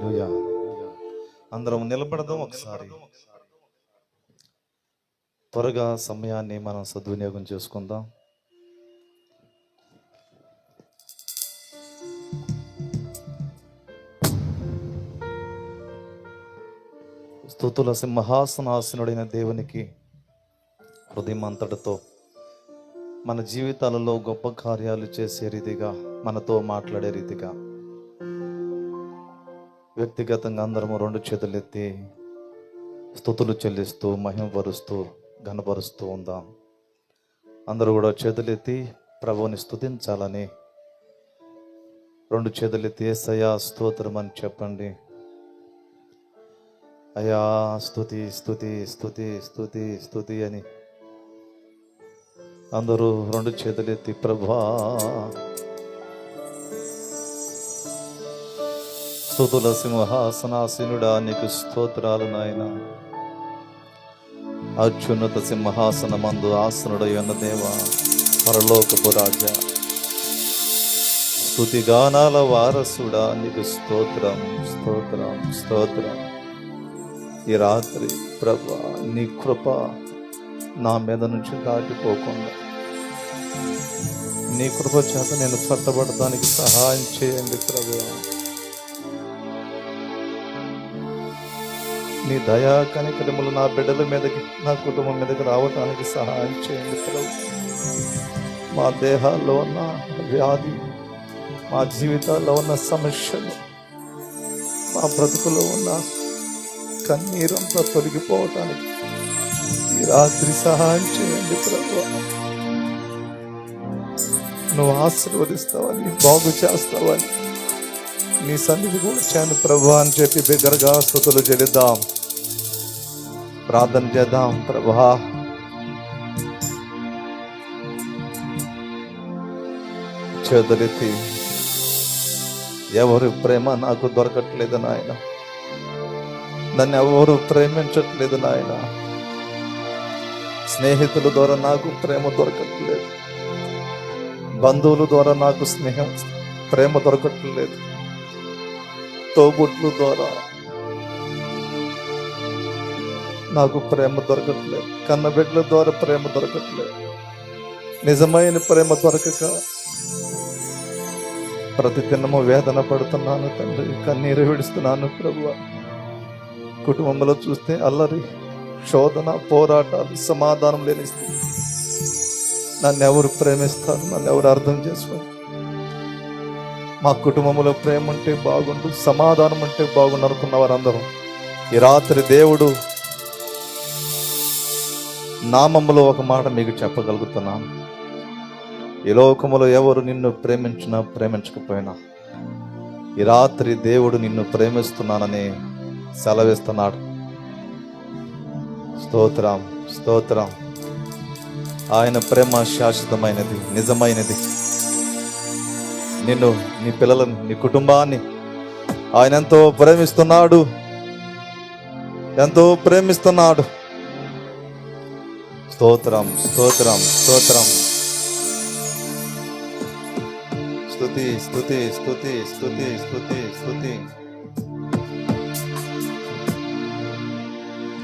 హల్లెలూయా. అందరం నిలబడదాం ఒకసారి. త్వరగా సమయాన్ని మనం సద్వినియోగం చేసుకుందాం. స్తుతుల సింహాసనాసనుడైన దేవునికి హృదయం అంతటితో మన జీవితాలలో గొప్ప కార్యాలు చేసే రీతిగా, మనతో మాట్లాడే రీతిగా వ్యక్తిగతంగా అందరము రెండు చేతులెత్తి స్తుతులు చెల్లిస్తూ మహిమపరుస్తూ ఘనపరుస్తూ ఉందాం. అందరూ కూడా చేతులెత్తి ప్రభువుని స్తుతించాలని రెండు చేతులెత్తి యేసయ్యా స్తోత్రం అని చెప్పండి. అయ్యా స్తుతి స్తుతి స్తుతి స్తుతి స్తుతి అని అందరూ రెండు చేతులెత్తి ప్రభా స్తుతుల సింహాసనాసీనుడా నీకు స్తోత్రాలు నాయన. అత్యున్నత సింహాసనమందు ఆసనుడై ఉన్న దేవా, పరలోకపు రాజా, స్తుతి గానాల వారసుడా నీకు స్తోత్రం స్తోత్రం స్తోత్రం. ఈ రాత్రి ప్రభా నీ కృప నా మీద నుంచి దాటిపోకుండా నీ కృప చేత నేను పట్టబడటానికి సహాయం చేయండి ప్రభువా. నీ దయా కనికరములు నా బిడ్డల మీదకి, నా కుటుంబం మీదకి రావటానికి సహాయం చేయండి ప్రభు. మా దేహాల్లో ఉన్న వ్యాధి, మా జీవితాల్లో ఉన్న సమస్యలు, మా బ్రతుకులో ఉన్న కన్నీరంతా తొలగిపోవటానికి ఈ రాత్రి సహాయం చేయండి ప్రభు. నువ్వు ఆశీర్వదిస్తావని, బాగు చేస్తావని నీ సన్నిధి కూడా వచ్చాను ప్రభు అని చెప్పి బిగ్గరగా స్తుతులు చెల్లిద్దాం, ప్రార్థన చేద్దాం. ప్రభా చేతులెత్తి ఎవరి ప్రేమ నాకు దొరకట్లేదు నాయన, నన్ను ఎవరు ప్రేమించట్లేదు నాయన, స్నేహితుల ద్వారా నాకు ప్రేమ దొరకట్లేదు, బంధువుల ద్వారా నాకు ప్రేమ దొరకట్లేదు, తోబుట్ల ద్వారా నాకు ప్రేమ దొరకట్లేదు, కన్నబిడ్డల ద్వారా ప్రేమ దొరకట్లేదు. నిజమైన ప్రేమ దొరకక ప్రతి దినము వేదన పడుతున్నాను తండ్రి, కన్నీరు విడుస్తున్నాను ప్రభువా. కుటుంబంలో చూస్తే అల్లరి, శోధన, పోరాటాలు, సమాధానం లేని స్థితి. నన్ను ఎవరు ప్రేమిస్తారు, నన్ను ఎవరు అర్థం చేసుకోరు. మా కుటుంబంలో ప్రేమ ఉంటే బాగుండు, సమాధానం అంటే బాగుండు అనుకున్న వారందరూ ఈ రాత్రి దేవుడు నామములో ఒక మాట మీకు చెప్పగలుగుతున్నాను. ఈ లోకములో ఎవరు నిన్ను ప్రేమించినా ప్రేమించకపోయినా ఈ రాత్రి దేవుడు నిన్ను ప్రేమిస్తున్నానని సెలవిస్తున్నాడు. స్తోత్రం స్తోత్రం. ఆయన ప్రేమ శాశ్వతమైనది, నిజమైనది. నిన్ను, నీ పిల్లలను, నీ కుటుంబాన్ని ఆయన ఎంతో ప్రేమిస్తున్నాడు, ఎంతో ప్రేమిస్తున్నాడు. స్తోత్రం స్తోత్రం స్తోత్రం. స్తుతి స్తుతి స్తుతి స్తుతి స్తుతి స్తుతి.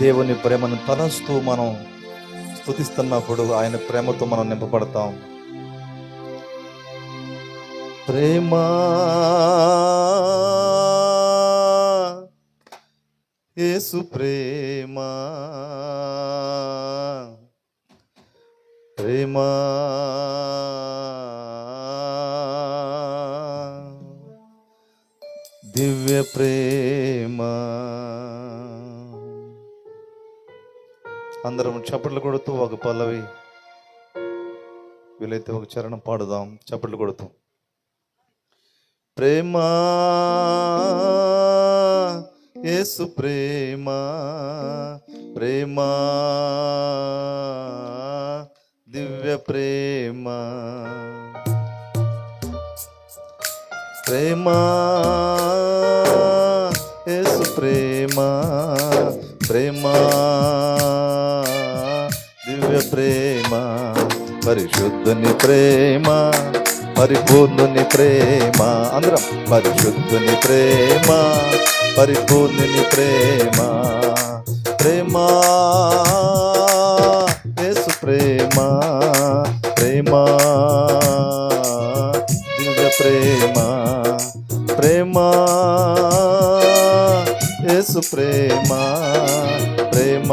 దేవుని ప్రేమను తలస్తూ మనం స్తుతిస్తున్నప్పుడు ఆయన ప్రేమతో మనం నింపబడతాం. ప్రేమ యేసు ప్రేమ, ప్రేమ దివ్య ప్రేమ. అందరం చప్పట్లు కొడుతూ ఒక పల్లవి, వీలైతే ఒక చరణం పాడుదాం చప్పట్లు కొడుతూ. ప్రేమ యేసు ప్రేమ, ప్రేమ దివ్య ప్రేమ, ప్రేమ యేసు ప్రేమ, ప్రేమ దివ్య ప్రేమ, పరిశుద్ధుని ప్రేమ, పరిపూర్ణుని ప్రేమ, అందరం పరిశుద్ధుని ప్రేమ, పరిపూర్ణుని ప్రేమ, ప్రేమ యేసు ప్రేమ, ప్రేమ దివ్య ప్రేమ, ప్రేమ యేసు ప్రేమ, ప్రేమ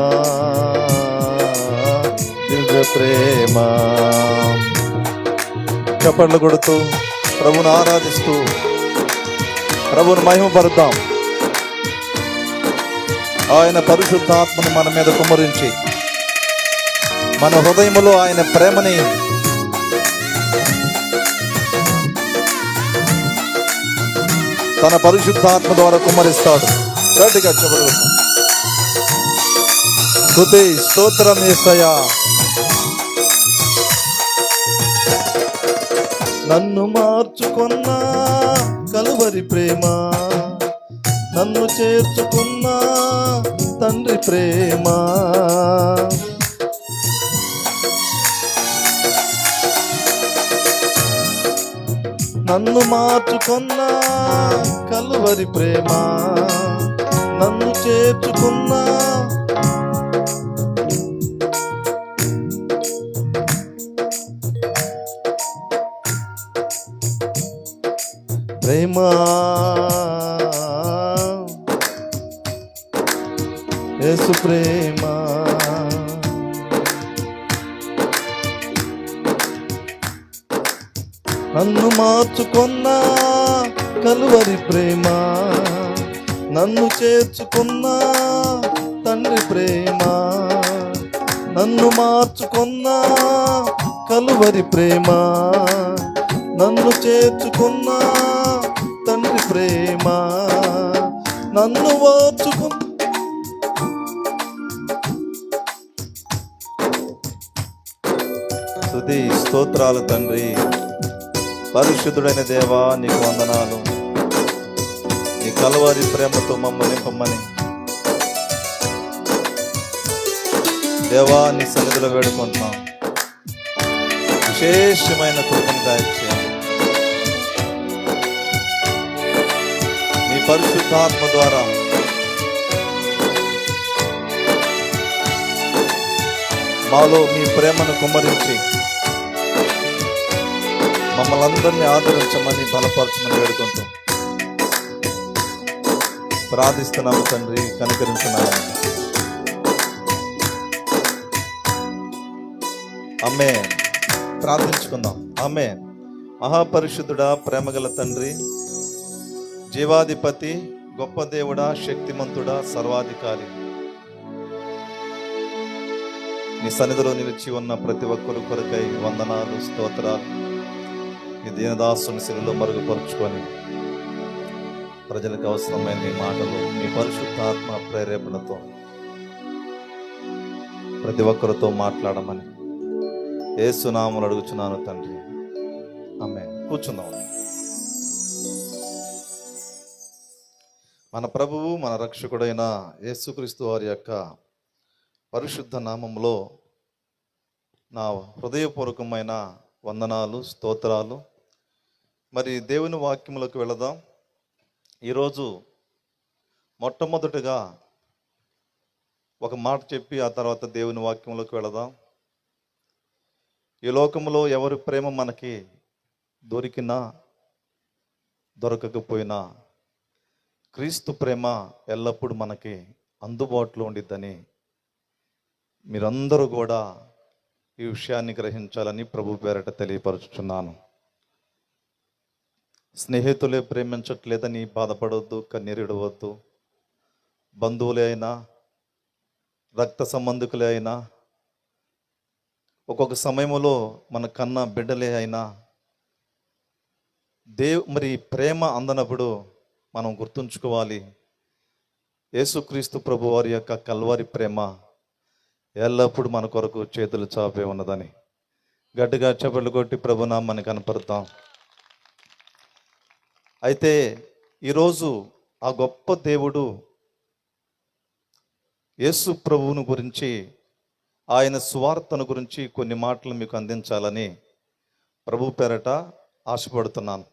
దివ్య ప్రేమ. చప్పట్లు కొడుతూ ప్రభుని ఆరాధిస్తూ ప్రభుని మహిమపరుద్దాం. ఆయన పరిశుద్ధాత్మను మన మీద కుమ్మరించి మన హృదయములో ఆయన ప్రేమని తన పరిశుద్ధాత్మ ద్వారా కుమ్మరిస్తాడు. గట్టిగా చెప్పగలుగుతాం. స్తుతి స్తోత్రం యేసయ్యా. నన్ను మార్చుకున్న కలువరి ప్రేమ, నన్ను చేర్చుకున్న తండ్రి ప్రేమ, నన్ను మార్చుకున్న కలువరి ప్రేమ, నన్ను చేర్చుకున్న ప్రేమ, యేసు ప్రేమ, నన్ను మార్చుకున్న కలువరి ప్రేమ, నన్ను చేర్చుకున్న తండ్రి ప్రేమ, నన్ను మార్చుకున్న కలువరి ప్రేమ, నన్ను చేర్చుకున్న తండ్రి ప్రేమ, నన్ను ఓర్చుకున్న స్తుతి స్తోత్రాలు తండ్రి. పరిశుద్ధుడైన దేవా నీకు వందనాలు. నీ కలువరి ప్రేమతో మమ్మల్ని నింపమని దేవా నీ సన్నిధిలో వేడుకుంటున్నాం. విశేషమైన కృపను దయచేయండి. నీ పరిశుద్ధాత్మ ద్వారా మాలో మీ ప్రేమను కుమ్మరించి మమ్మల్ని అందరినీ ఆదరించమని బలపరచమని వేడుకుంటాం. ప్రార్థిస్తున్నాము తండ్రి, కనికరించున్నాము. ఆమేన్. ప్రార్థించుకుందాం. ఆమేన్. మహాపరిశుద్ధుడా, ప్రేమగల తండ్రి, జీవాధిపతి, గొప్ప దేవుడా, శక్తిమంతుడా, సర్వాధికారి, నీ సన్నిధిలో నిలిచి ఉన్న ప్రతి ఒక్కరు కొరకై వందనాలు, స్తోత్రాలు. నీ దీనదాసుని శిలువలో మరుగుపరుచుకొని ప్రజలకు అవసరమైన నీ మాటలు నీ పరిశుద్ధాత్మ ప్రేరేపణతో ప్రతి ఒక్కరితో మాట్లాడమని యేసు నామములో అడుగుచున్నాను తండ్రి. ఆమేన్. కూర్చుందాం. మన ప్రభువు మన రక్షకుడైన యేసుక్రీస్తు వారి యొక్క పరిశుద్ధ నామములో నా హృదయపూర్వకమైన వందనాలు, స్తోత్రాలు. మరి దేవుని వాక్యములకు వెళదాం. ఈరోజు మొట్టమొదటిగా ఒక మాట చెప్పి ఆ తర్వాత దేవుని వాక్యములకు వెళదాం. ఈ లోకములో ఎవరి ప్రేమ మనకి దొరికినా దొరకకపోయినా క్రీస్తు ప్రేమ ఎల్లప్పుడూ మనకి అందుబాటులో ఉండిద్దని మీరందరూ కూడా ఈ విషయాన్ని గ్రహించాలని ప్రభు పేరట తెలియపరుచుచున్నాను. స్నేహితులే ప్రేమించట్లేదని బాధపడవద్దు, కన్నీరిడవద్దు. బంధువులే అయినా, రక్త సంబంధికులే అయినా, ఒక్కొక్క సమయంలో మన కన్న బిడ్డలే అయినా మరి ప్రేమ అందనప్పుడు మనం గుర్తుంచుకోవాలి, యేసుక్రీస్తు ప్రభు వారి యొక్క కల్వరి ప్రేమ ఎల్లప్పుడూ మన కొరకు చేతులు చాపే ఉన్నదని గట్టిగా చప్పట్లు కొట్టి ప్రభునామాన్ని కనపడతాం. అయితే ఈరోజు ఆ గొప్ప దేవుడు యేసు ప్రభువును గురించి, ఆయన సువార్తను గురించి కొన్ని మాటలు మీకు అందించాలని ప్రభు పేరట ఆశపడుతున్నాను.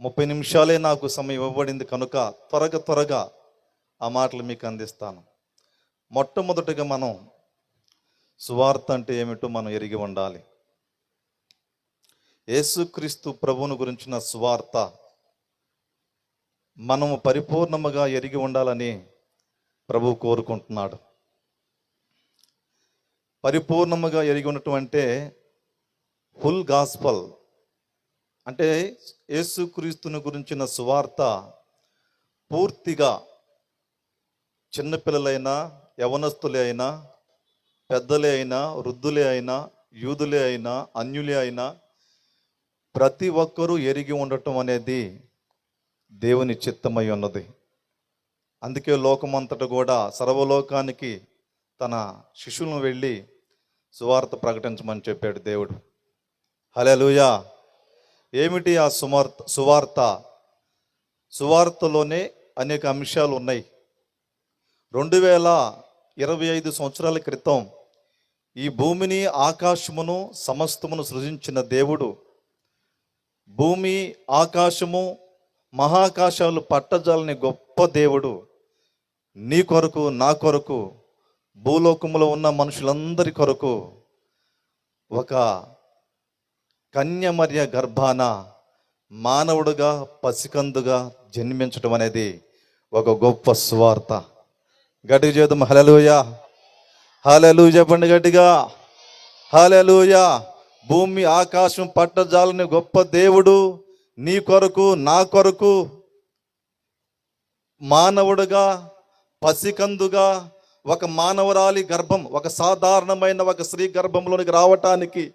30 నిమిషాలే నాకు సమయం ఇవ్వబడింది కనుక త్వరగా ఆ మాటలు మీకు అందిస్తాను. మొట్టమొదటిగా మనం సువార్త అంటే ఏమిటో మనం ఎరిగి ఉండాలి. యేసుక్రీస్తు ప్రభువును గురించిన సువార్త మనము పరిపూర్ణముగా ఎరిగి ఉండాలని ప్రభువు కోరుకుంటున్నాడు. పరిపూర్ణముగా ఎరిగి ఉండటం అంటే ఫుల్ గాస్పల్ అంటే యేసుక్రీస్తుని గురించిన సువార్త పూర్తిగా చిన్నపిల్లలైనా, యవనస్తులే అయినా, పెద్దలే అయినా, వృద్ధులే అయినా, యూదులే అయినా, అన్యులే అయినా ప్రతి ఒక్కరూ ఎరిగి ఉండటం అనేది దేవుని చిత్తమై ఉన్నది. అందుకే లోకమంతటా కూడా సర్వలోకానికి తన శిష్యులను వెళ్ళి సువార్త ప్రకటించమని చెప్పాడు దేవుడు. హల్లెలూయా. ఏమిటి ఆ సువార్త? సువార్తలోనే అనేక అంశాలు ఉన్నాయి. 2025 సంవత్సరాల క్రితం ఈ భూమిని, ఆకాశమును, సమస్తమును సృజించిన దేవుడు, భూమి, ఆకాశము, మహాకాశాలు పట్టజాలని గొప్ప దేవుడు నీ కొరకు, నా కొరకు, భూలోకములో ఉన్న మనుషులందరి కొరకు ఒక కన్యమర్య గర్భాన మానవుడుగా, పసికందుగా జన్మించడం అనేది ఒక గొప్ప సువార్త. గట్టిగా చేద్దాం హల్లెలూయా. హల్లెలూయా చెప్పండి గట్టిగా. హల్లెలూయా. భూమి ఆకాశం పట్టజాలని గొప్ప దేవుడు నీ కొరకు, నా కొరకు మానవుడుగా, పసికందుగా, ఒక మానవరాలి గర్భం, ఒక సాధారణమైన ఒక స్త్రీ గర్భంలోనికి రావటానికి,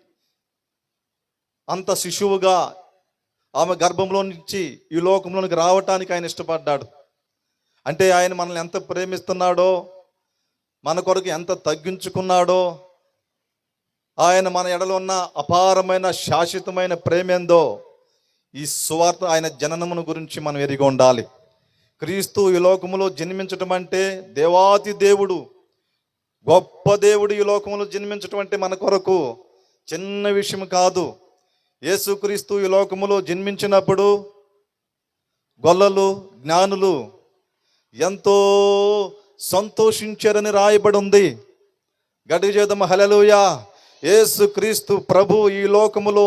అంత శిశువుగా ఆమె గర్భంలో నుంచి ఈ లోకంలోనికి రావటానికి ఆయన ఇష్టపడ్డాడు. అంటే ఆయన మనల్ని ఎంత ప్రేమిస్తున్నాడో, మన కొరకు ఎంత తగ్గించుకున్నాడో, ఆయన మన ఎడలో ఉన్న అపారమైన శాశ్వతమైన ప్రేమేందో ఈ సువార్త, ఆయన జననమును గురించి మనం ఎరిగి ఉండాలి. క్రీస్తు ఈ లోకములో జన్మించటం అంటే, దేవాతి దేవుడు, గొప్ప దేవుడు ఈ లోకములో జన్మించటం అంటే మన కొరకు చిన్న విషయం కాదు. యేసుక్రీస్తు ఈ లోకములో జన్మించినప్పుడు గొల్లలు, జ్ఞానులు ఎంతో సంతోషించారని రాయబడి ఉంది. గట్టిగా చేద్దాం హల్లెలూయా. యేసుక్రీస్తు ప్రభు ఈ లోకములో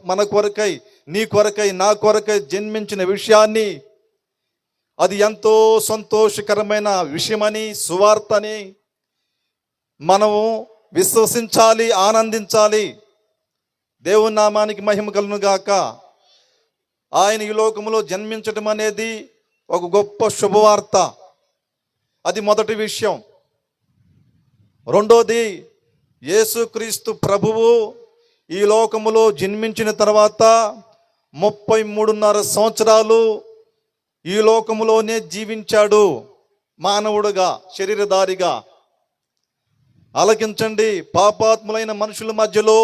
మన కొరకై, నీ కొరకై, నా కొరకై జన్మించిన విషయాన్ని, అది ఎంతో సంతోషకరమైన విషయమని, సువార్తని మనము విశ్వసించాలి, ఆనందించాలి. దేవుని నామానికి మహిమ కలుగును గాక. ఆయన ఈ లోకములో జన్మించటం అనేది ఒక గొప్ప శుభవార్త. అది మొదటి విషయం. రెండోది, యేసుక్రీస్తు ప్రభువు ఈ లోకములో జన్మించిన తర్వాత 33.5 సంవత్సరాలు ఈ లోకములోనే జీవించాడు మానవుడుగా, శరీరధారిగా. ఆలకించండి. పాపాత్ములైన మనుషుల మధ్యలో,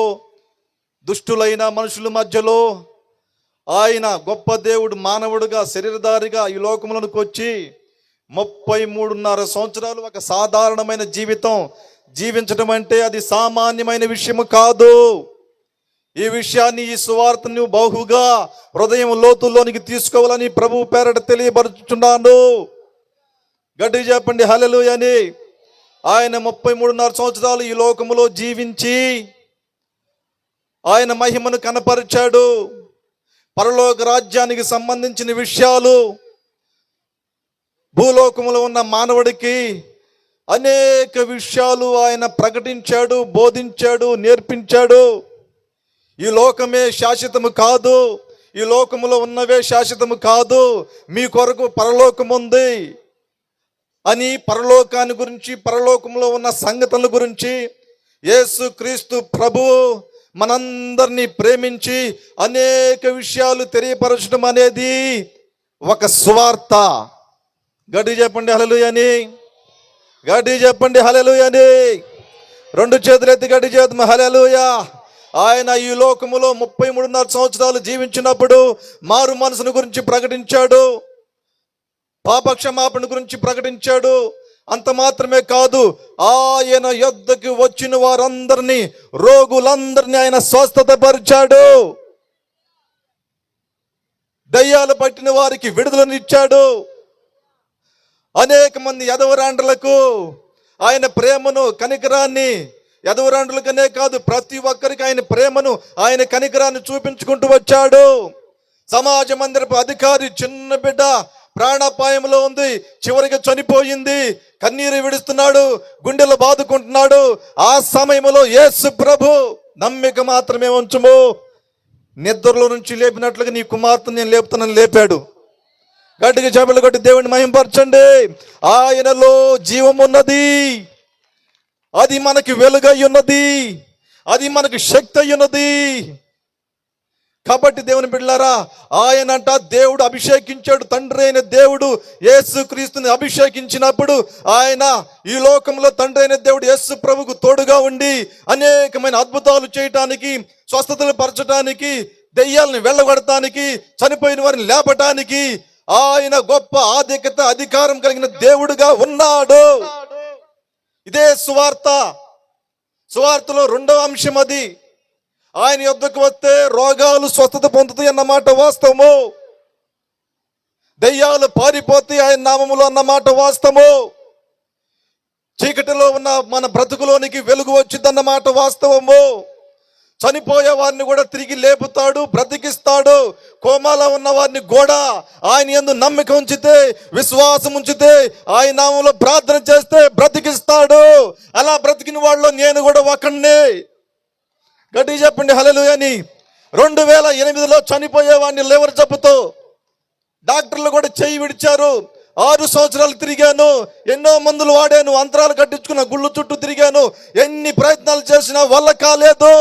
దుష్టులైన మనుషుల మధ్యలో ఆయన గొప్ప దేవుడు మానవుడుగా, శరీరధారిగా ఈ లోకంలోనికి వచ్చి 33.5 సంవత్సరాలు ఒక సాధారణమైన జీవితం జీవించడం అంటే అది సామాన్యమైన విషయము కాదు. ఈ విషయాన్ని, ఈ సువార్తను బహుగా హృదయం లోతుల్లోనికి తీసుకోవాలని ప్రభు పేరట తెలియపరుచుచున్నాను. గట్టిగా చెప్పండి హల్లెలూయా అని. ఆయన 33.5 సంవత్సరాలు ఈ లోకములో జీవించి ఆయన మహిమను కనపరిచాడు. పరలోక రాజ్యానికి సంబంధించిన విషయాలు భూలోకములో ఉన్న మానవుడికి అనేక విషయాలు ఆయన ప్రకటించాడు, బోధించాడు, నేర్పించాడు. ఈ లోకమే శాశ్వతము కాదు, ఈ లోకములో ఉన్నవే శాశ్వతము కాదు, మీ కొరకు పరలోకం ఉంది అని పరలోకాన్ని గురించి, పరలోకంలో ఉన్న సంగతుల గురించి యేసుక్రీస్తు ప్రభువు మనందరినీ ప్రేమించి అనేక విషయాలు తెలియపరచడం అనేది ఒక సువార్త. గట్టిగా చెప్పండి హల్లెలూయా అని. గట్టిగా చెప్పండి హల్లెలూయా అని. 2 చేతులు ఎత్తి గట్టిగా చేద్దాం హల్లెలూయా. ఆయన ఈ లోకములో 33.5 సంవత్సరాలు జీవించినప్పుడు మారు మనసును గురించి ప్రకటించాడు, పాపక్షమాపణ గురించి ప్రకటించాడు. అంత మాత్రమే కాదు, ఆయన యొద్దకు వచ్చిన వారందరినీ, రోగులందరినీ ఆయన స్వస్థత పరిచాడు. దయ్యాలు పట్టిన వారికి విడుదలనిచ్చాడు. అనేక మంది యదవరాండ్రులకు ఆయన ప్రేమను, కనికరాన్ని, యదవరాండ్రులకనే కాదు ప్రతి ఒక్కరికి ఆయన ప్రేమను, ఆయన కనికరాన్ని చూపించుకుంటూ వచ్చాడు. సమాజ మందిరపు అధికారి చిన్న బిడ్డ ప్రాణాపాయంలో ఉంది, చివరికి చనిపోయింది, కన్నీరు విడుస్తున్నాడు, గుండెలు బాదుకుంటున్నాడు. ఆ సమయంలో యేసు ప్రభు నమ్మిక మాత్రమే ఉంచుము, నిద్రలో నుంచి లేపినట్లుగా నీ కుమార్తెను నేను లేపుతానని లేపాడు. గట్టిగా చేపలు కొట్టి దేవుని మహింపరచండి. ఆయనలో జీవం ఉన్నది, అది మనకి వెలుగై ఉన్నది, అది మనకి శక్తి అయి ఉన్నది. కాబట్టి దేవుని బిడ్డలారా, ఆయనంట దేవుడు అభిషేకించాడు. తండ్రి అయిన దేవుడు యేసు క్రీస్తుని అభిషేకించినప్పుడు ఆయన ఈ లోకంలో తండ్రి అయిన దేవుడు యేసు ప్రభుకు తోడుగా ఉండి అనేకమైన అద్భుతాలు చేయటానికి, స్వస్థతలు పరచడానికి, దెయ్యాలను వెళ్ళగొడటానికి, చనిపోయిన వారిని లేపటానికి ఆయన గొప్ప ఆధిక్యత, అధికారం కలిగిన దేవుడుగా ఉన్నాడు. ఇదే సువార్తలో రెండవ అంశం అది. ఆయన యొద్దకు వస్తే రోగాలు స్వస్థత పొందుతాయి అన్నమాట వాస్తవము. దయ్యాలు పారిపోతాయి ఆయన నామములో అన్నమాట వాస్తవము. చీకటిలో ఉన్న మన బ్రతుకులోనికి వెలుగు వచ్చిందన్నమాట వాస్తవము. చనిపోయే వారిని కూడా తిరిగి లేపుతాడు, బ్రతికిస్తాడు. కోమాలో ఉన్న వారిని కూడా ఆయన యందు నమ్మిక ఉంచితే, విశ్వాసం ఉంచితే, ఆయన నామంలో ప్రార్థన చేస్తే బ్రతికిస్తాడు. అలా బ్రతికిన వాళ్ళలో నేను కూడా ఒకడిని. గట్టిగా చెప్పండి హల్లెలూయా అని. 2008లో చనిపోయేవాడిని లివర్ జబ్బుతో డాక్టర్లు కూడా చేయి విడిచారు. 6 సంవత్సరాలు తిరిగాను, ఎన్నో మందులు వాడాను, అంతరాలు కట్టించుకున్న, గుళ్ళు చుట్టూ తిరిగాను, ఎన్ని ప్రయత్నాలు చేసినా వల్ల కాలేదు.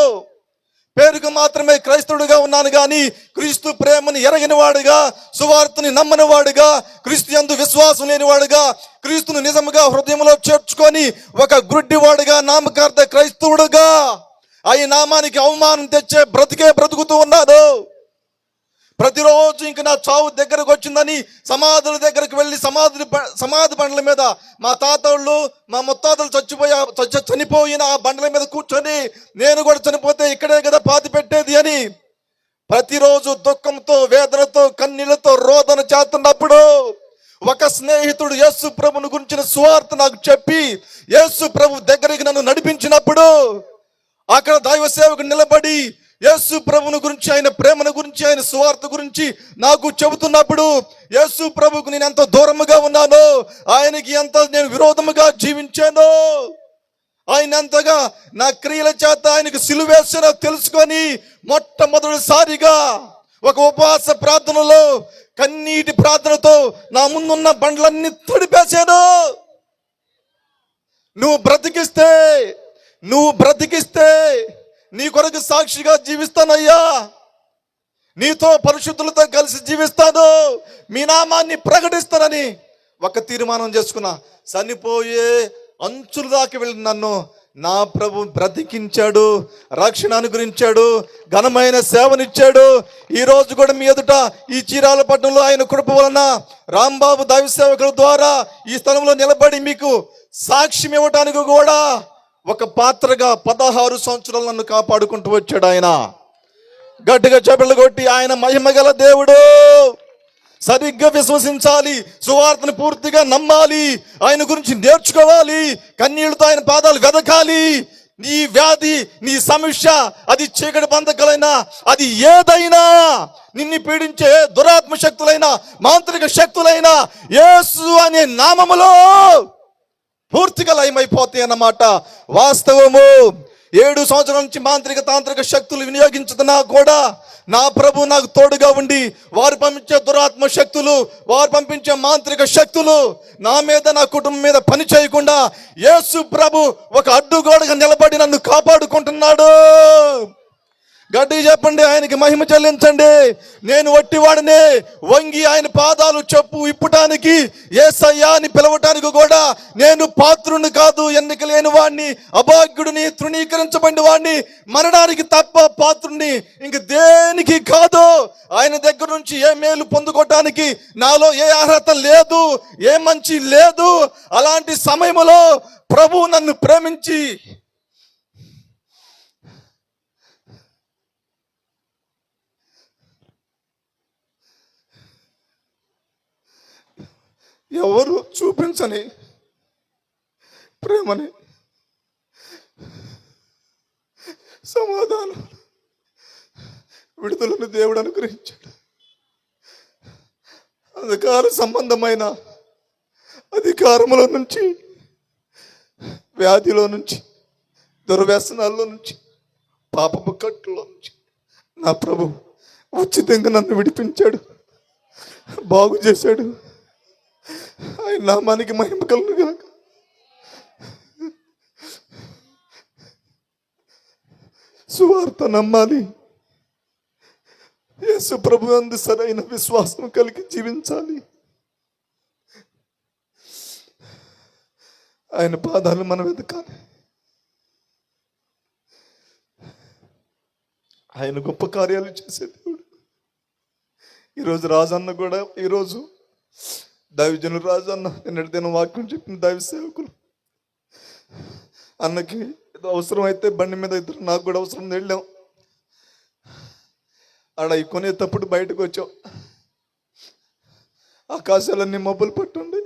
పేరుకు మాత్రమే క్రైస్తవుడిగా ఉన్నాను కానీ క్రీస్తు ప్రేమని ఎరగని వాడుగా, సువార్తని నమ్మని వాడుగా, క్రీస్తు యందు విశ్వాసం లేని వాడుగా, క్రీస్తుని నిజముగా హృదయంలో చేర్చుకొని ఒక గుడ్డివాడుగా, నామకార్థ క్రైస్తవుడుగా ఆయన నామానికి అవమానం తెచ్చే బ్రతుకుతూ ఉన్నాడు. ప్రతిరోజు ఇంక నా చావు దగ్గరకు వచ్చిందని సమాధుల దగ్గరకు వెళ్ళి సమాధి బండ్ల మీద మా తాతళ్ళు, మా ముత్తాతలు చనిపోయిన ఆ బండ్ల మీద కూర్చొని నేను కూడా చనిపోతే ఇక్కడే కదా పాతి పెట్టేది అని ప్రతిరోజు దుఃఖంతో, వేదనతో, కన్నీళ్లతో రోదన చేస్తున్నప్పుడు ఒక స్నేహితుడు యేసు ప్రభుని గురించిన సువార్త నాకు చెప్పి యేసు ప్రభు దగ్గరికి నన్ను నడిపించినప్పుడు అక్కడ దైవ సేవకుడు నిలబడి యేసు ప్రభుని గురించి, ఆయన ప్రేమను గురించి, ఆయన సువార్త గురించి నాకు చెబుతున్నప్పుడు యేసు ప్రభుకు నేను ఎంత దూరముగా ఉన్నానో, ఆయనకి ఎంత నేను విరోధముగా జీవించానో, ఆయన ఎంతగా నా క్రియల చేత ఆయనకు సిలువేసానో తెలుసుకొని మొట్టమొదటిసారిగా ఒక ఉపవాస ప్రార్థనలో కన్నీటి ప్రార్థనతో నా ముందున్న బండ్లన్నీ తడిపేశాను. నువ్వు బ్రతికిస్తే నీ కొరకు సాక్షిగా జీవిస్తానయ్యా, నీతో పరిశుద్ధులతో కలిసి జీవిస్తాను, మీ నామాన్ని ప్రకటిస్తానని ఒక తీర్మానం చేసుకున్నా. చనిపోయే అంచుల దాకా వెళ్ళి నన్ను నా ప్రభు బ్రతికించాడు, రక్షణ అనుగ్రహించాడు, ఘనమైన సేవనిచ్చాడు. ఈ రోజు కూడా మీ ఎదుట ఈ చీరాల పట్టణంలో ఆయన కృప వలన రాంబాబు దైవ సేవకుల ద్వారా ఈ స్థలంలో నిలబడి మీకు సాక్ష్యం ఇవ్వటానికి కూడా ఒక పాత్రగా 16 సంవత్సరాలు నన్ను కాపాడుకుంటూ వచ్చాడు ఆయన. గట్టిగా చేపలు కొట్టి ఆయన మహిమగల దేవుడు. సరిగ్గా విశ్వసించాలి, సువార్తను పూర్తిగా నమ్మాలి, ఆయన గురించి నేర్చుకోవాలి, కన్నీళ్లతో ఆయన పాదాలు వెదకాలి. నీ వ్యాధి, నీ సమస్య, అది చీకటి బంధకాలైనా, అది ఏదైనా, నిన్ను పీడించే దురాత్మ శక్తులైనా, మాంత్రిక శక్తులైనా యేసు అనే నామములో పూర్తిగా లయమైపోతాయి అన్నమాట వాస్తవము. 7 సంవత్సరాల నుంచి మాంత్రిక తాంత్రిక శక్తులు వినియోగించుతున్నా కూడా నా ప్రభు నాకు తోడుగా ఉండి వారు పంపించే దురాత్మ శక్తులు, వారు పంపించే మాంత్రిక శక్తులు నా మీద, నా కుటుంబం మీద పని చేయకుండా యేసు ప్రభు ఒక అడ్డుగోడగా నిలబడి నన్ను కాపాడుకుంటున్నాడు. గట్టిగా చెప్పండి, ఆయనకి మహిమ చెల్లించండి. నేను వట్టివాడినే, వంగి ఆయన పాదాలు చెప్పు ఇప్పటానికి, యేసయ్యా అని పిలవటానికి కూడా నేను పాత్రుని కాదు, ఎన్నిక లేని వాడిని, అభాగ్యుడిని, తృణీకరించబడిన వాడిని, మరణానికి తప్ప పాత్రుని ఇంక దేనికి కాదు. ఆయన దగ్గర నుంచి ఏ మేలు పొందుకోవటానికి నాలో ఏ అర్హత లేదు, ఏ మంచి లేదు. అలాంటి సమయంలో ప్రభు నన్ను ప్రేమించి ఎవరు చూపించని ప్రేమని, సమాధానం, విడుదలను దేవుడు అనుగ్రహించాడు. అంధకార సంబంధమైన అధికారముల నుంచి, వ్యాధిలో నుంచి, దుర్వ్యసనాల్లో నుంచి, పాపపు కట్టులో నుంచి నా ప్రభు ఉచితంగా నన్ను విడిపించాడు, బాగు చేశాడు. ఆయన నామానికి మహిమ కలుగును గాక. సువార్త నమ్మాలి. యేసు ప్రభు అందు సరైన విశ్వాసం కలిగి జీవించాలి. ఆయన పాదాలు మనం వెతకాలి. ఆయన గొప్ప కార్యాలు చేసే దేవుడు. ఈరోజు రాజన్న కూడా, ఈరోజు దైవజనులు రాజన్న నిన్నటి దినం వాక్యం చెప్పిన దైవ సేవకులు, అన్నకి ఏదో అవసరం అయితే బండి మీద ఇద్దరు, నాకు కూడా అవసరం వెళ్ళాం. ఆడ కొనేటప్పుడు బయటకు వచ్చాం. ఆకాశాలన్నీ మబ్బులు పట్టుండి,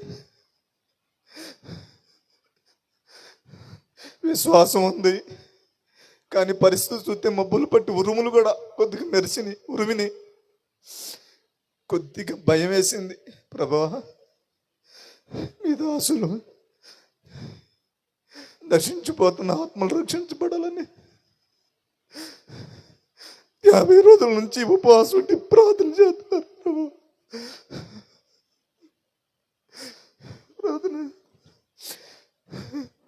విశ్వాసం ఉంది కానీ పరిస్థితి చూస్తే మబ్బులు పట్టి ఉరుములు కూడా కొద్దిగా మెరిసిని, ఉరుమిని. కొద్దిగా భయం వేసింది. ప్రభువా, మీ దాసులు దర్శించిపోతున్న ఆత్మలు రక్షించబడాలని 50 రోజుల నుంచి ఉపవాసం ఉండి ప్రార్థన చేస్తున్నారు ప్రభు. ప్రార్థన,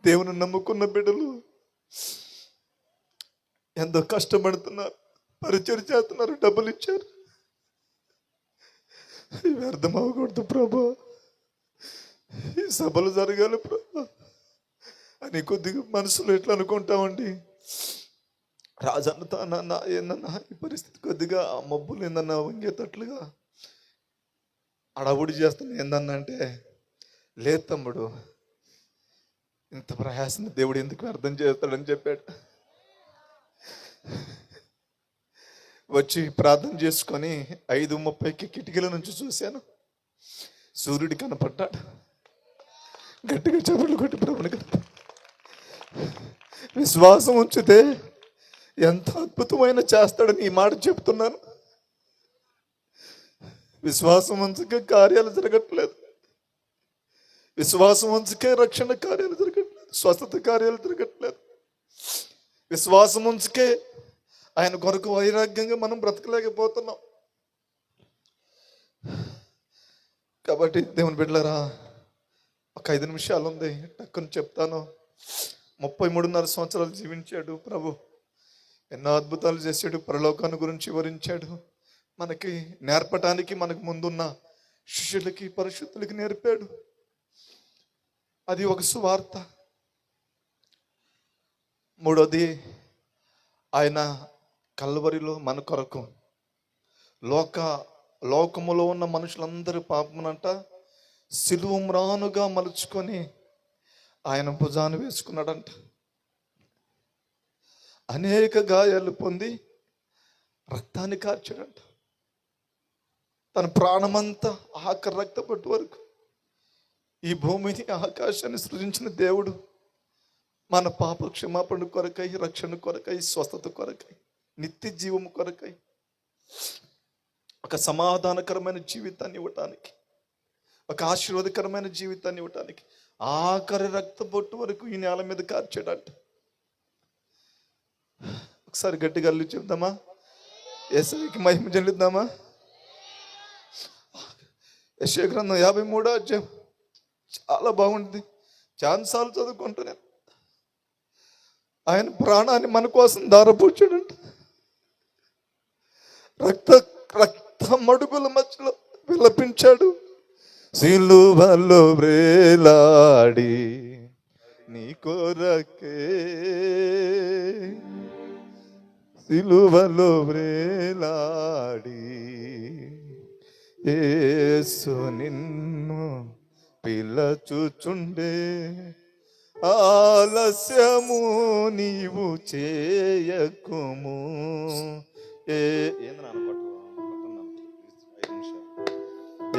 దేవుని నమ్ముకున్న బిడ్డలు ఎంతో కష్టపడుతున్నారు, పరిచయం చేస్తున్నారు, డబ్బులు ఇచ్చారు. వ్యర్థం అవ్వకూడదు ప్రభా, ఈ సభలు జరగాలి ప్రభా అని కొద్దిగా మనసులో ఎట్లా అనుకుంటామండి. రాజన్నతో అన్న ఏందన్నా ఈ పరిస్థితి, కొద్దిగా ఆ మబ్బులు ఏందన్నా వంగేటట్లుగా అడవుడి చేస్తున్నా. ఏందన్నా అంటే, లేదు తమ్ముడు, ఇంత ప్రయాసం దేవుడు ఎందుకు అర్థం చేస్తాడని చెప్పాడు. వచ్చి ప్రార్థన చేసుకొని 5:30కి కిటికీల నుంచి చూశాను, సూర్యుడు కనపడ్డాడు. గట్టిగా చప్పట్లు కొట్టి ప్రభుని కనపడ్డాడు. విశ్వాసం ఉంచితే ఎంత అద్భుతమైన చేస్తాడని ఈ మాట చెప్తున్నాను. విశ్వాసం ఉంచకే కార్యాలు జరగట్లేదు, విశ్వాసం ఉంచకే రక్షణ కార్యాలు జరగట్లేదు, స్వస్థత కార్యాలు జరగట్లేదు. విశ్వాసం ఉంచకే ఆయన కొరకు వైరాగ్యంగా మనం బ్రతకలేకపోతున్నాం. కాబట్టి దేవుని బిడ్డలారా, ఒక 5 నిమిషాలు ఉంది, టక్కుని చెప్తాను. 33.5 సంవత్సరాలు జీవించాడు ప్రభు, ఎన్నో అద్భుతాలు చేశాడు, పరలోకాన్ని గురించి వివరించాడు. మనకి నేర్పటానికి, మనకు ముందున్న శిష్యులకి, పరిశుద్ధులకి నేర్పాడు. అది ఒక సువార్త. మూడోది, ఆయన కల్వరిలో మన కొరకు లోకములో ఉన్న మనుషులందరి పాపమునంట సిలువ మ్రానుగా మలుచుకొని ఆయన భుజాన్ని వేసుకున్నాడంట. అనేక గాయాలు పొంది రక్తాన్ని కార్చాడంట. తన ప్రాణమంతా ఆఖరి రక్తపట్టు వరకు ఈ భూమిని, ఆకాశాన్ని సృజించిన దేవుడు మన పాప క్షమాపణ కొరకై, రక్షణ కొరకై, స్వస్థత కొరకై, నిత్య జీవము కొరకై, ఒక సమాధానకరమైన జీవితాన్ని ఇవ్వటానికి, ఒక ఆశీర్వాదకరమైన జీవితాన్ని ఇవ్వటానికి ఆఖరి రక్త బొట్టు వరకు ఈ నేల మీద కార్చాడంట. ఒకసారి గట్టిగా అల్లు చెప్దామా? యేసయ్యకి మహిమ చెల్లిద్దామా? యెషయా గ్రంథం 53వ అధ్యాయం చాలా బాగుంటుంది. చాలాసార్లు చదువుకుంటాను. ఆయన ప్రాణాన్ని మన కోసం దారపోర్చాడంట. రక్త మడుగుల మధ్యలో విలపించాడు. సిలువలో వ్రేలాడి నీ కొరకే, సిలువలో వ్రేలాడి యేసు నిన్ను పిలచుచుండే, ఆలస్యము నీవు చేయకుము.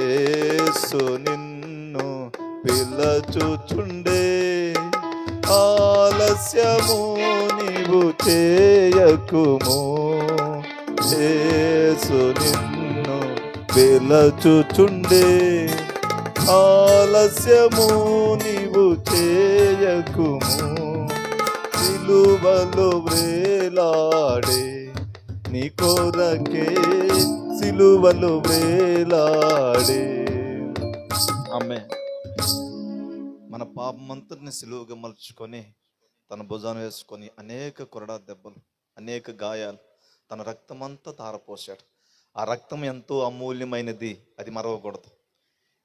యేసు నిన్ను పిలచుచుండే, ఆలస్యము నీవు చేయకుము. యేసు నిన్ను పిలచుచుండే, ఆలస్యము నీవు చేయకుము. సిలువలో వేలాడే నీ కొరకే, సిలువలో వేలాడే. ఆమేన్. మన పాపమంతటిని సిలువగా మలుచుకొని తన భుజాన వేసుకొని అనేక కొరడా దెబ్బలు, అనేక గాయాలు, తన రక్తమంతా తారపోసాడు. ఆ రక్తం ఎంతో అమూల్యమైనది, అది మరవకూడదు.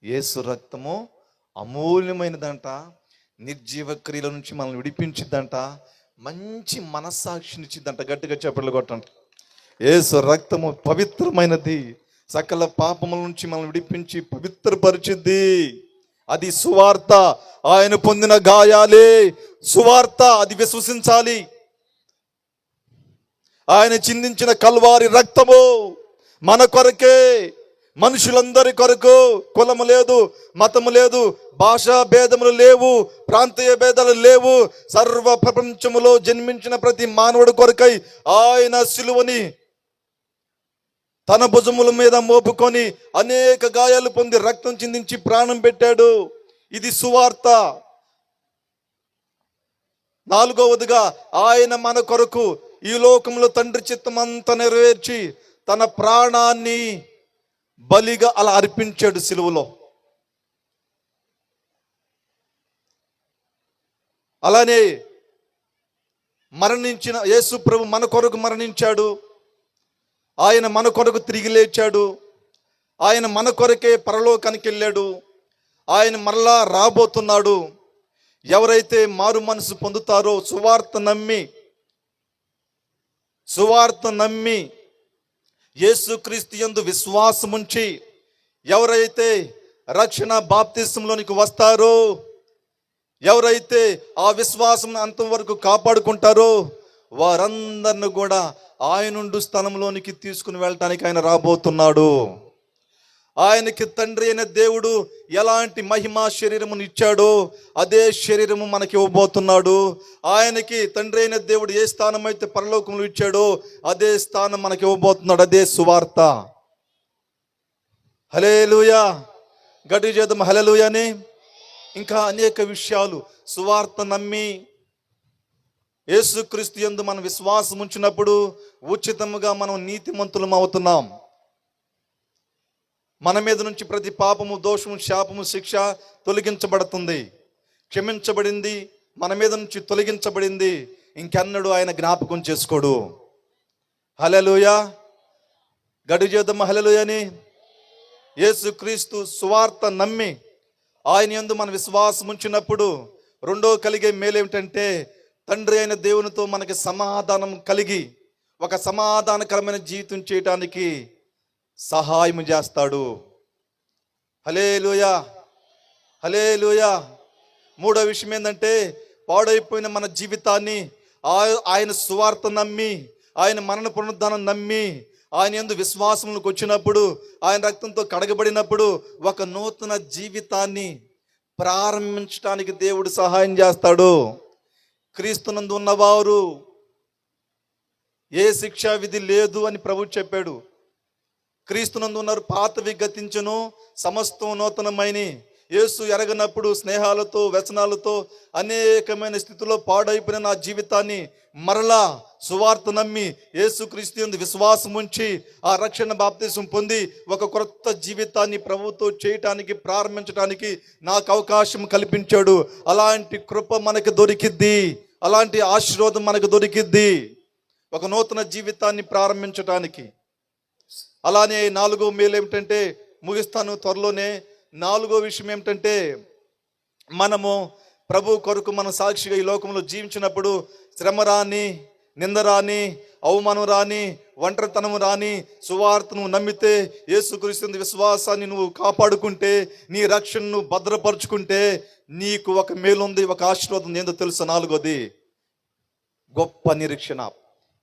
యేసు రక్తము అమూల్యమైనదంట, నిర్జీవ క్రియల నుంచి మనల్ని విడిపించిద్దంట, మంచి మనస్సాక్షినిచ్చిద్దంట. గట్టిగా చప్పట్లు కొట్టండి. యేసు రక్తము పవిత్రమైనది, సకల పాపముల నుంచి మనల్ని విడిపించి పవిత్రపరిచిద్ది. అది సువార్త. ఆయన పొందిన గాయాలే సువార్త, అది విశ్వసించాలి. ఆయన చిందించిన కల్వారి రక్తము మన కొరకే, మనుషులందరి కొరకు. కులము లేదు, మతము లేదు, భాషా భేదములు లేవు, ప్రాంతీయ భేదాలు లేవు. సర్వ ప్రపంచములో జన్మించిన ప్రతి మానవుడి కొరకై ఆయన సిలువని తన భుజముల మీద మోపుకొని అనేక గాయాలు పొంది రక్తం చిందించి ప్రాణం పెట్టాడు. ఇది సువార్త. నాలుగవదిగా, ఆయన మన కొరకు ఈ లోకంలో తండ్రి చిత్తమంతా నెరవేర్చి తన ప్రాణాన్ని బలిగా అలా అర్పించాడు సిలువలో. అలానే మరణించిన యేసు ప్రభు మన కొరకు మరణించాడు. ఆయన మన కొరకు తిరిగి లేచాడు. ఆయన మన కొరకే పరలోకానికి వెళ్ళాడు. ఆయన మరలా రాబోతున్నాడు. ఎవరైతే మారు మనసు పొందుతారో, సువార్త నమ్మి యేసుక్రీస్తు యందు విశ్వాసముంచి ఎవరైతే రక్షణ బాప్తిస్మంలోనికి వస్తారో, ఎవరైతే ఆ విశ్వాసం అంతవరకు కాపాడుకుంటారో, వారందరిని కూడా ఆయనుండు స్థలంలోనికి తీసుకుని వెళ్ళటానికి ఆయన రాబోతున్నాడు. ఆయనకి తండ్రి అయిన దేవుడు ఎలాంటి మహిమా శరీరమును ఇచ్చాడో అదే శరీరము మనకి ఇవ్వబోతున్నాడు. ఆయనకి తండ్రి అయిన దేవుడు ఏ స్థానం అయితే పరలోకంలో ఇచ్చాడో అదే స్థానం మనకి ఇవ్వబోతున్నాడు. అదే సువార్త. హల్లెలూయా. గట్టి చేద్దాం హల్లెలూయా అని. ఇంకా అనేక విషయాలు. సువార్త నమ్మి యేసుక్రీస్తు యందు మనం విశ్వాసం ఉంచినప్పుడు ఉచితముగా మనం నీతిమంతులం అవుతున్నాం. మన మీద నుంచి ప్రతి పాపము, దోషము, శాపము, శిక్ష తొలగించబడుతుంది. క్షమించబడింది, మన మీద నుంచి తొలగించబడింది. ఇంకెన్నడూ ఆయన జ్ఞాపకం చేసుకోడు. హల్లెలూయా. గడి చేద్దాం హల్లెలూయా అని. యేసుక్రీస్తు సువార్త నమ్మి ఆయన యందు మన విశ్వాసం ఉంచినప్పుడు రెండో కలిగే మేలేమిటంటే, తండ్రి అయిన దేవునితో మనకి సమాధానం కలిగి ఒక సమాధానకరమైన జీవితం చేయటానికి సహాయం చేస్తాడు. హల్లెలూయా, హల్లెలూయా. మూడో విషయం ఏంటంటే, పాడైపోయిన మన జీవితాన్ని ఆయన సువార్త నమ్మి, ఆయన మరణ పునరుద్ధానం నమ్మి, ఆయన యందు విశ్వాసంలోకి వచ్చినప్పుడు, ఆయన రక్తంతో కడగబడినప్పుడు ఒక నూతన జీవితాన్ని ప్రారంభించడానికి దేవుడు సహాయం చేస్తాడు. క్రీస్తునందు ఉన్నవారు ఏ శిక్షా విధి లేదు అని ప్రభువు చెప్పాడు. క్రీస్తునందు ఉన్నారు, పాతవి గతించును, సమస్తం నూతనమైన. యేసు ఎరగనప్పుడు స్నేహాలతో, వ్యసనాలతో, అనేకమైన స్థితిలో పాడైపోయిన నా జీవితాన్ని మరలా సువార్త నమ్మి యేసుక్రీస్తు యందు విశ్వాసం ఉంచి ఆ రక్షణ బాప్తిసం పొంది ఒక క్రొత్త జీవితాన్ని ప్రభువుతో చేయటానికి, ప్రారంభించడానికి నాకు అవకాశం కల్పించాడు. అలాంటి కృప మనకు దొరికిద్ది, అలాంటి ఆశీర్వాదం మనకు దొరికిద్ది ఒక నూతన జీవితాన్ని ప్రారంభించటానికి. అలానే నాలుగో మేలు ఏమిటంటే, ముగిస్తాను త్వరలోనే. నాలుగో విషయం ఏమిటంటే, మనము ప్రభు కొరకు మన సాక్షిగా ఈ లోకంలో జీవించినప్పుడు శ్రమ రాని, నింద రాని, అవమానం రాని, ఒంటరితనం రాని, సువార్తను నమ్మితే, యేసుక్రీస్తు విశ్వాసాన్ని నువ్వు కాపాడుకుంటే, నీ రక్షణను భద్రపరుచుకుంటే నీకు ఒక మేలు ఉంది, ఒక ఆశీర్వాదం ఏందో తెలుసు. నాలుగోది గొప్ప నిరీక్షణ.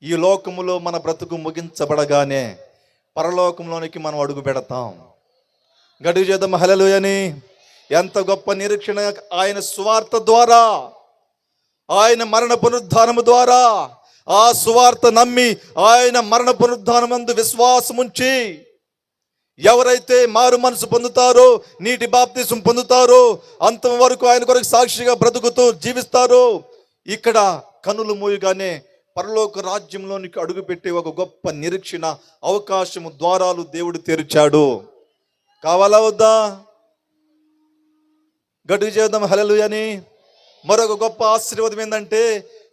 ఈ లోకములో మన బ్రతుకు ముగించబడగానే పరలోకంలోనికి మనం అడుగు పెడతాం. గడువు చేద్దాం హల్లెలూయా అని. ఎంత గొప్ప నిరీక్షణ! ఆయన సువార్త ద్వారా, ఆయన మరణ పునరుద్ధానము ద్వారా, ఆ సువార్త నమ్మి ఆయన మరణ పునరుద్ధానమందు విశ్వాసముంచి ఎవరైతే మారు మనసు పొందుతారో, నీటి బాప్తిసం పొందుతారో, అంతం వరకు ఆయన కొరకు సాక్షిగా బ్రతుకుతూ జీవిస్తారో, ఇక్కడ కనులు మూయగానే పరలోక రాజ్యంలోనికి అడుగుపెట్టే ఒక గొప్ప నిరీక్షణ, అవకాశము, ద్వారాలు దేవుడు తెరిచాడు. కావాలా వద్దా? గట్టిగా చేద్దాం హల్లెలూయా అని. మరొక గొప్ప ఆశీర్వాదం ఏంటంటే,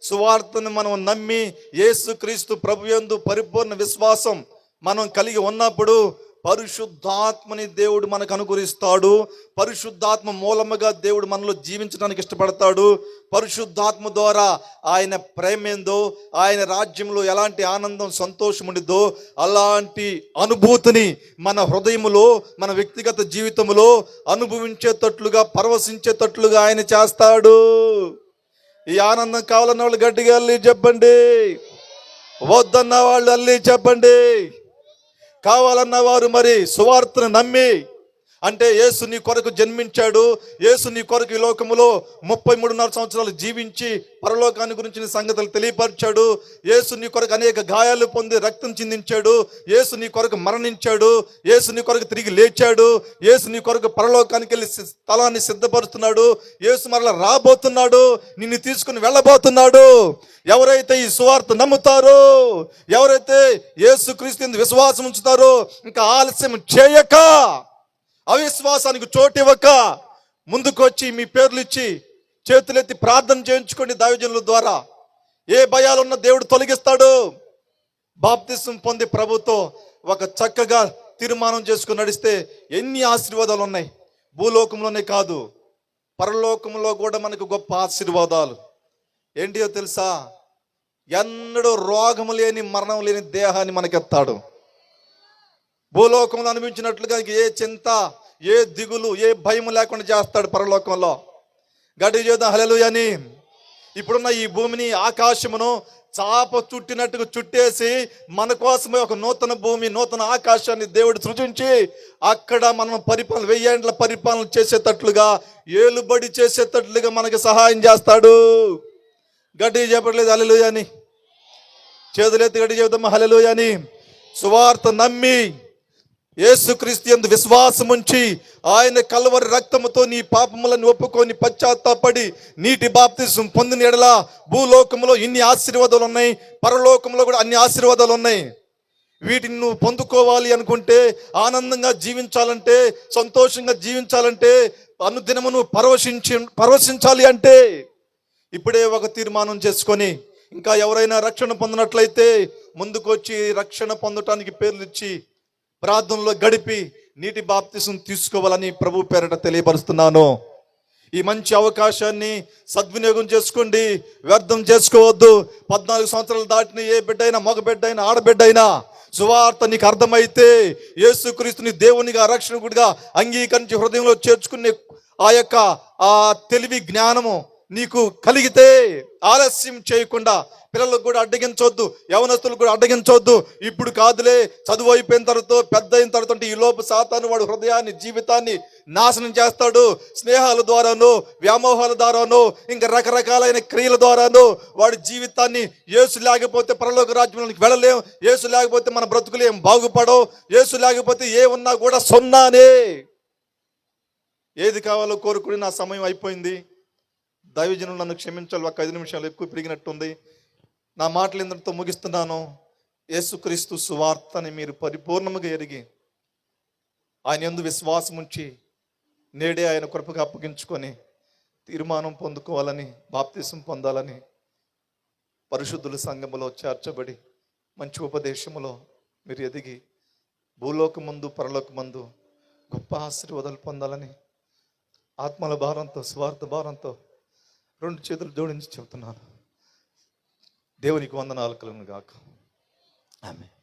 సువార్తను మనం నమ్మి యేసుక్రీస్తు ప్రభుయందు పరిపూర్ణ విశ్వాసం మనం కలిగి ఉన్నప్పుడు పరిశుద్ధాత్మని దేవుడు మనకు అనుగ్రహిస్తాడు. పరిశుద్ధాత్మ మూలముగా దేవుడు మనలో జీవించడానికి ఇష్టపడతాడు. పరిశుద్ధాత్మ ద్వారా ఆయన ప్రేమ ఏందో, ఆయన రాజ్యంలో ఎలాంటి ఆనందం, సంతోషం ఉండిద్దో అలాంటి అనుభూతిని మన హృదయములో, మన వ్యక్తిగత జీవితంలో అనుభవించేటట్లుగా, పరవశించేటట్లుగా ఆయన చేస్తాడు. ఈ ఆనందం కావాలన్న వాళ్ళు గట్టిగా అల్లి చెప్పండి. వద్దన్న వాళ్ళు అల్లి చెప్పండి. కావాలన్న వారు మరి సువార్తను నమ్మి, అంటే యేసు నీ కొరకు జన్మించాడు, యేసు నీ కొరకు ఈ లోకములో 33.5 సంవత్సరాలు జీవించి పరలోకాన్ని గురించి సంగతులు తెలియపరిచాడు, యేసు నీ కొరకు అనేక గాయాలు పొంది రక్తం చిందించాడు, యేసు నీ కొరకు మరణించాడు, యేసు నీ కొరకు తిరిగి లేచాడు, యేసు నీ కొరకు పరలోకానికి వెళ్ళి స్థలాన్ని సిద్ధపరుస్తున్నాడు, యేసు మరలా రాబోతున్నాడు, నిన్ను తీసుకుని వెళ్ళబోతున్నాడు. ఎవరైతే ఈ సువార్త నమ్ముతారో, ఎవరైతే యేసుక్రీస్తు విశ్వాసం ఉంచుతారో, ఇంకా ఆలస్యం చేయక, అవిశ్వాసానికి చోటివ్వక ముందుకు వచ్చి మీ పేర్లు ఇచ్చి చేతులెత్తి ప్రార్థన చేయించుకోండి. దైవజనుల ద్వారా ఏ భయాలున్న దేవుడు తొలగిస్తాడు. బాప్తిసం పొంది ప్రభుతో ఒక చక్కగా తీర్మానం చేసుకుని నడిస్తే ఎన్ని ఆశీర్వాదాలు ఉన్నాయి. భూలోకంలోనే కాదు, పరలోకంలో కూడా మనకు గొప్ప ఆశీర్వాదాలు. ఏంటియో తెలుసా? ఎన్నడూ రోగము లేని, మరణం లేని దేహాన్ని మనకెత్తాడు. భూలోకంలో అనిపించినట్లుగా ఏ చింత, ఏ దిగులు, ఏ భయం లేకుండా చేస్తాడు పరలోకంలో. గట్టిగా చేద్దాం హల్లెలూయా అని. ఇప్పుడున్న ఈ భూమిని, ఆకాశమును చాప చుట్టినట్టుగా చుట్టేసి మన కోసమే ఒక నూతన భూమి, నూతన ఆకాశాన్ని దేవుడు సృజించి అక్కడ మనం పరిపాలన, 1000 ఏండ్ల పరిపాలన చేసేటట్లుగా, ఏలుబడి చేసేటట్లుగా మనకి సహాయం చేస్తాడు. గట్టిగా చెప్పట్లేదు హల్లెలూయా అని. చేతులెత్తి గట్టిగా చెబుతాం హల్లెలూయా అని. సువార్త నమ్మి యేసుక్రీస్తు యందు విశ్వాసం ఉంచి ఆయన కల్వరి రక్తముతో నీ పాపములను ఒప్పుకొని పశ్చాత్తాపడి నీటి బాప్తిసం పొందిన ఎడల భూలోకంలో ఇన్ని ఆశీర్వాదాలు ఉన్నాయి, పరలోకంలో కూడా అన్ని ఆశీర్వాదాలు ఉన్నాయి. వీటిని నువ్వు పొందుకోవాలి అనుకుంటే, ఆనందంగా జీవించాలంటే, సంతోషంగా జీవించాలంటే, అనుదినము నువ్వు పరవశించాలి అంటే ఇప్పుడే ఒక తీర్మానం చేసుకొని, ఇంకా ఎవరైనా రక్షణ పొందినట్లయితే ముందుకు వచ్చి రక్షణ పొందటానికి పేర్లు ఇచ్చి ప్రార్థనలో గడిపి నీటి బాప్తిసం తీసుకోవాలని ప్రభు పేరట తెలియపరుస్తున్నాను. ఈ మంచి అవకాశాన్ని సద్వినియోగం చేసుకోండి, వ్యర్థం చేసుకోవద్దు. 14 సంవత్సరాలు దాటిన ఏ బిడ్డైనా, మగ బిడ్డైనా, ఆడబిడ్డైనా సువార్త నీకు అర్థమైతే, యేసుక్రీస్తుని దేవునిగా, రక్షకుడిగా అంగీకరించి హృదయంలో చేర్చుకునే ఆ తెలివి, జ్ఞానము నీకు కలిగితే ఆలస్యం చేయకుండా, పిల్లలకు కూడా అడ్డగించవద్దు, యవనస్తులకు కూడా అడ్డగించవద్దు. ఇప్పుడు కాదులే, చదువు అయిపోయిన తర్వాత, పెద్ద అయిన తర్వాత ఈ లోపు సాతాను వాడు హృదయాన్ని, జీవితాన్ని నాశనం చేస్తాడు. స్నేహాల ద్వారానో, వ్యామోహాల ద్వారానో, ఇంకా రకరకాలైన క్రియల ద్వారానో వాడి జీవితాన్ని, యేసు లేకపోతే పరలోక రాజ్యంలోకి వెళ్ళలేం, యేసు లేకపోతే మన బ్రతుకులు ఏం బాగుపడవు, యేసు లేకపోతే ఏ ఉన్నా కూడా సున్నానే. ఏది కావాలో కోరుకుని నా సమయం అయిపోయింది. దైవజనులు నన్ను క్షమించాలి, ఒక 5 నిమిషాలు ఎక్కువ పెరిగినట్టుంది. నా మాటలు ఇంతటితో ముగిస్తున్నాను. యేసుక్రీస్తు సువార్తని మీరు పరిపూర్ణముగా ఎరిగి ఆయన యందు విశ్వాసం ఉంచి నేడే ఆయన కృపగా అప్పగించుకొని తీర్మానం పొందుకోవాలని, బాప్తిసం పొందాలని, పరిశుద్ధుల సంఘములో చేర్చబడి మంచి ఉపదేశములో మీరు ఎదిగి భూలోకమందు, పరలోకమందు గొప్ప ఆశీర్వాదాలు పొందాలని ఆత్మల భారంతో, స్వార్థ భారంతో 2 చేతులు జోడించి చెబుతున్నాను. దేవునికి వందనాలు కలుగును గాక. ఆమేన్.